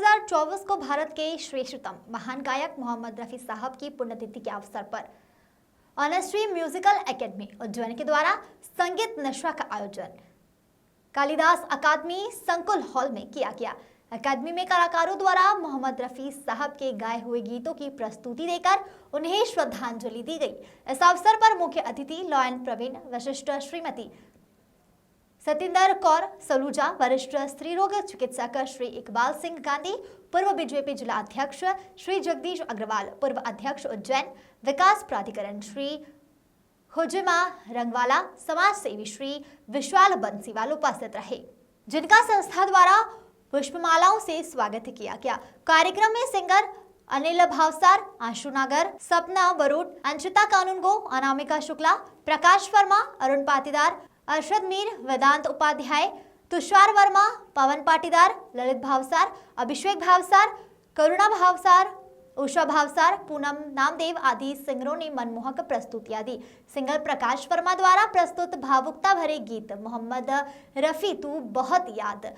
2024 को भारत के श्रेष्ठतम महान गायक मोहम्मद रफी साहब की पुण्यतिथि के अवसर पर ऑनेस्ट्री म्यूजिकल एकेडमी उज्जैन के द्वारा संगीत नशा का आयोजन कालिदास अकादमी संकुल हॉल में किया गया। अकादमी में कलाकारों द्वारा मोहम्मद रफी साहब के गाए हुए गीतों की प्रस्तुति देकर उन्हें श्रद्धांजलि दी गई। इस अवसर पर मुख्य अतिथि लॉ एंड प्रवीण वशिष्ठ, श्रीमती सतिंदर कौर सलूजा, वरिष्ठ स्त्री रोग चिकित्सक श्री इकबाल सिंह गांधी, पूर्व बीजेपी जिला अध्यक्ष श्री जगदीश अग्रवाल, पूर्व अध्यक्ष उज्जैन विकास प्राधिकरण श्री हुजिमा रंगवाला, समाज सेवी श्री विशाल बंसीवाल उपस्थित रहे, जिनका संस्था द्वारा पुष्पमालाओं से स्वागत किया गया। कार्यक्रम में सिंगर अनिल भावसार, आशु नागर, सपना वरुण, अंशिता कानूनगो, अनामिका शुक्ला, प्रकाश वर्मा, अरुण पाटीदार, अरशद मीर, वेदांत उपाध्याय, तुषार वर्मा, पवन पाटीदार, ललित भावसार, अभिषेक भावसार, करुणा भावसार, उषा भावसार, पूनम नामदेव आदि सिंगरों ने मनमोहक प्रस्तुतियां दी। सिंगर प्रकाश वर्मा द्वारा प्रस्तुत भावुकता भरे गीत मोहम्मद रफी तू बहुत याद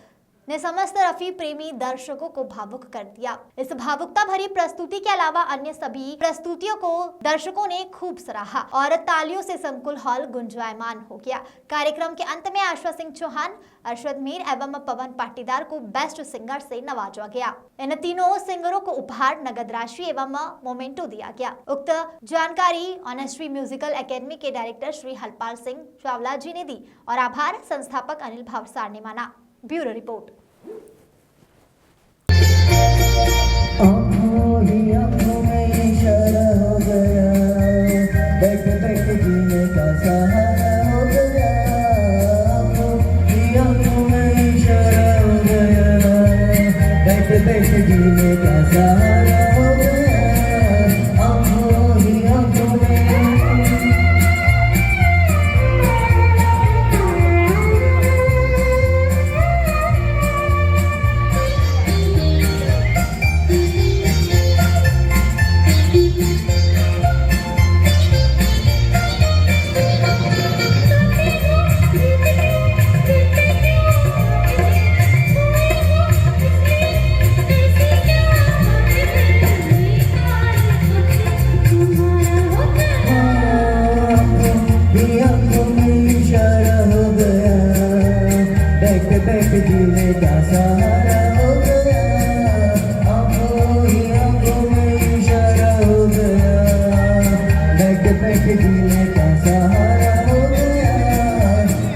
ने समस्त रफी प्रेमी दर्शकों को भावुक कर दिया। इस भावुकता भरी प्रस्तुति के अलावा अन्य सभी प्रस्तुतियों को दर्शकों ने खूब सराहा और तालियों से संकुल हॉल गुंजायमान हो गया। कार्यक्रम के अंत में आशा सिंह चौहान, अरशद मीर एवं पवन पाटीदार को बेस्ट सिंगर से नवाजा गया। इन तीनों सिंगरों को उपहार, नगद राशि एवं मोमेंटो दिया गया। उक्त जानकारी ऑनेस्ट्री म्यूजिकल एकेडमी के डायरेक्टर श्री हरपाल सिंह चावला जी ने दी और आभार संस्थापक अनिल भावसार ने माना। Bureau report. जीने का सहारा हो गया, आँखों ही आँखों में जीने का सहारा हो गया, आँखों ही आँखों में इशारा हो गया, बैठ बैठ जीने का सहारा हो गया, आँखों ही आँखों में। जीने का सहारा हो गया, आँखों ही आँखों में इशारा हो गया, बैठ बैठ जीने का सहारा हो गया,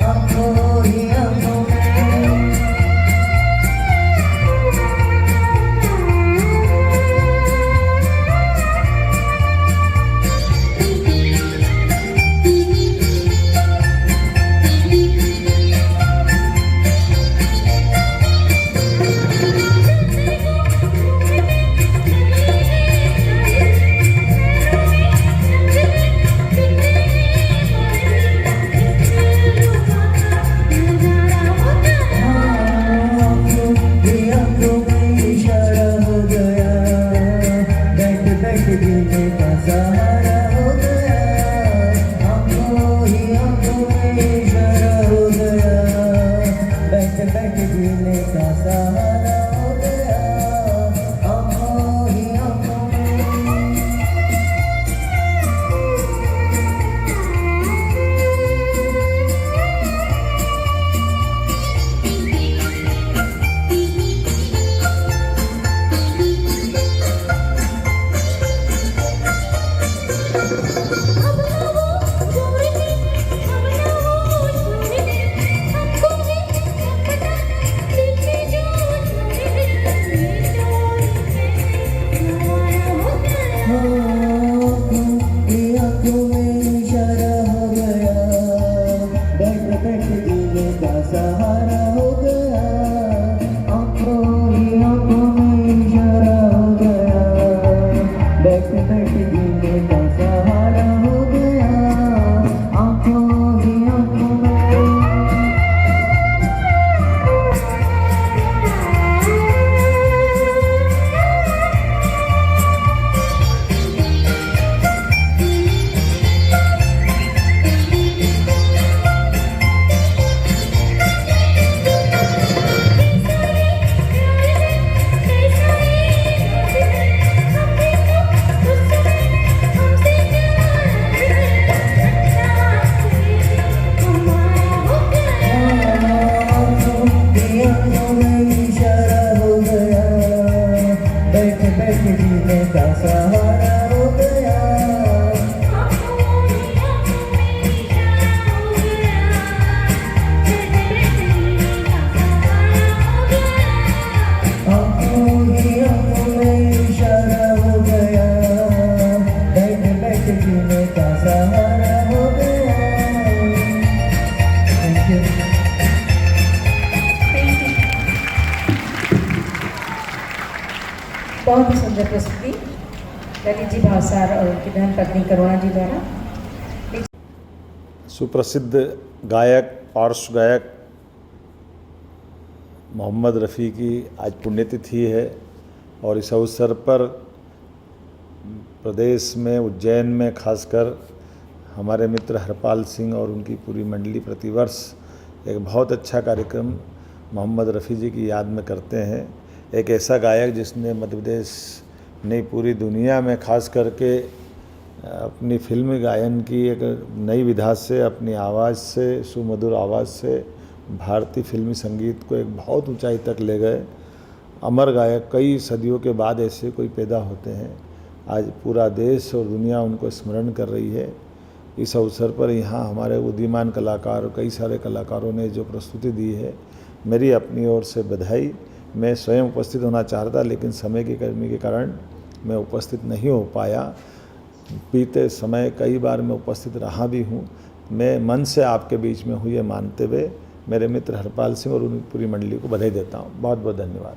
आँखों ही आँखों में। सहारा हो गया, आँखों ही आँखों में इशारा हो गया, बैठ बैठ जीने का सहारा हो गया, आँखों ही आँखों में। बहुत ही सुंदर प्रस्तुति ललित जी भावसार और उनकी बहन पत्नी करुणा जी द्वारा। सुप्रसिद्ध गायक पार्श्व गायक मोहम्मद रफ़ी की आज पुण्यतिथि है और इस अवसर पर प्रदेश में उज्जैन में खासकर हमारे मित्र हरपाल सिंह और उनकी पूरी मंडली प्रतिवर्ष एक बहुत अच्छा कार्यक्रम मोहम्मद रफ़ी जी की याद में करते हैं। एक ऐसा गायक जिसने मध्य प्रदेश नहीं पूरी दुनिया में खास करके अपनी फिल्मी गायन की एक नई विधा से, अपनी आवाज़ से, सुमधुर आवाज़ से भारतीय फिल्मी संगीत को एक बहुत ऊंचाई तक ले गए। अमर गायक कई सदियों के बाद ऐसे कोई पैदा होते हैं। आज पूरा देश और दुनिया उनको स्मरण कर रही है। इस अवसर पर यहाँ हमारे उदीयमान कलाकार, कई सारे कलाकारों ने जो प्रस्तुति दी है, मेरी अपनी ओर से बधाई। मैं स्वयं उपस्थित होना चाहता लेकिन समय की कमी के कारण मैं उपस्थित नहीं हो पाया। बीते समय कई बार मैं उपस्थित रहा भी हूँ। मैं मन से आपके बीच में हूँ ये मानते हुए मेरे मित्र हरपाल सिंह और उनकी पूरी मंडली को बधाई देता हूँ। बहुत बहुत धन्यवाद।